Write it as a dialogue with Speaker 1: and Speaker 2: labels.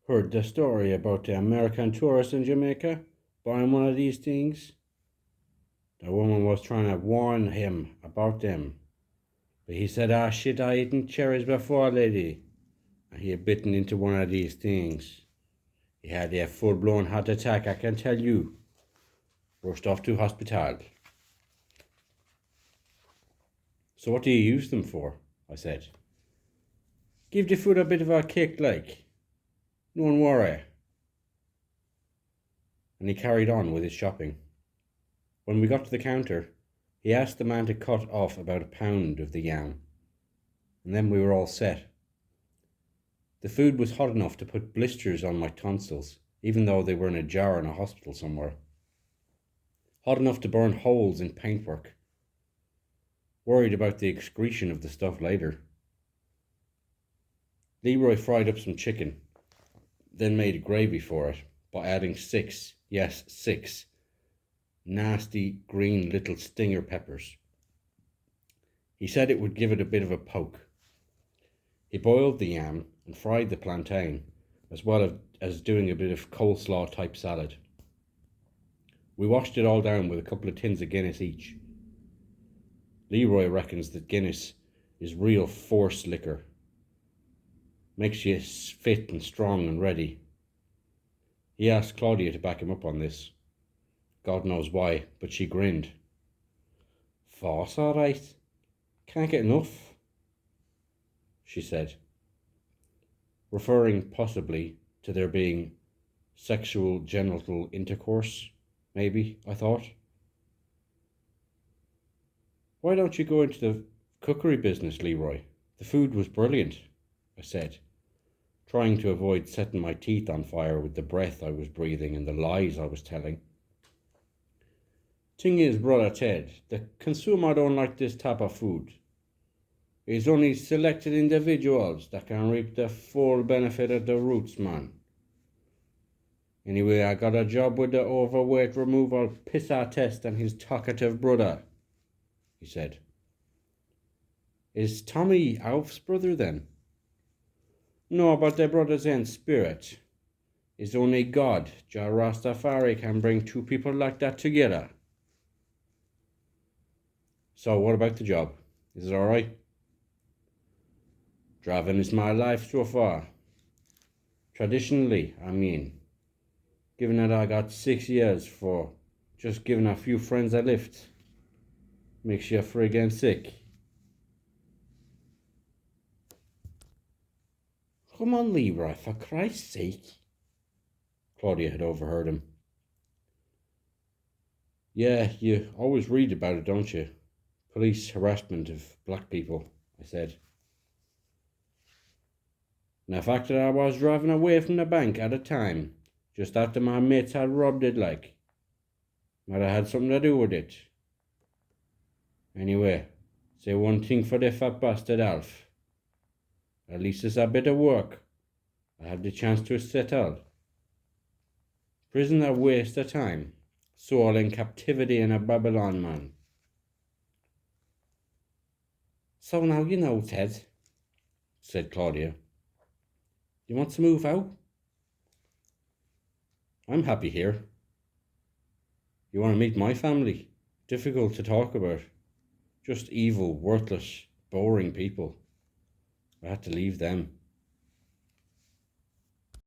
Speaker 1: Heard the story about the American tourist in Jamaica buying one of these things? The woman was trying to warn him about them, but he said, "Ah, shit, I eaten cherries before, lady." And he had bitten into one of these things. He had a full blown heart attack, I can tell you. Rushed off to hospital. "So what do you use them for?" I said. "Give the food a bit of a kick, like. Don't worry." And he carried on with his shopping. When we got to the counter, he asked the man to cut off about a pound of the yam, and then we were all set. The food was hot enough to put blisters on my tonsils, even though they were in a jar in a hospital somewhere. Hot enough to burn holes in paintwork. Worried about the excretion of the stuff later. Leroy fried up some chicken, then made gravy for it by adding 6, yes, 6, nasty green little stinger peppers. He said it would give it a bit of a poke. He boiled the yam and fried the plantain, as well as doing a bit of coleslaw type salad. We washed it all down with a couple of tins of Guinness each. Leroy reckons that Guinness is real force liquor. Makes you fit and strong and ready. He asked Claudia to back him up on this. God knows why, but she grinned. "Force, all right. Can't get enough," she said, referring possibly to there being sexual genital intercourse, maybe, I thought. "Why don't you go into the cookery business, Leroy? The food was brilliant," I said, trying to avoid setting my teeth on fire with the breath I was breathing and the lies I was telling. "Thing is, Brother Ted, the consumer don't like this type of food. It's only selected individuals that can reap the full benefit of the roots, man. Anyway, I got a job with the overweight removal pisser test and his talkative brother," he said. "Is Tommy Alf's brother then?" "No, but they're brothers in spirit. It's only God, Jah Rastafari, can bring two people like that together." "So what about the job? Is it alright?" "Driving is my life so far. Traditionally, I mean. Given that I got 6 years for just giving a few friends a lift. Makes you friggin' sick." "Come on, Leroy, for Christ's sake." Claudia had overheard him. "Yeah, you always read about it, don't you? Police harassment of black people," I said. "And the fact that I was driving away from the bank at a time, just after my mates had robbed it, like, might have had something to do with it. Anyway, say one thing for the fat bastard Alf. At least it's a bit of work. I have the chance to settle. Prison a waste of time. Soul in captivity in a Babylon, man." "So now you know, Ted," said Claudia. "You want to move out?" "I'm happy here. You want to meet my family? Difficult to talk about. Just evil, worthless, boring people. I had to leave them."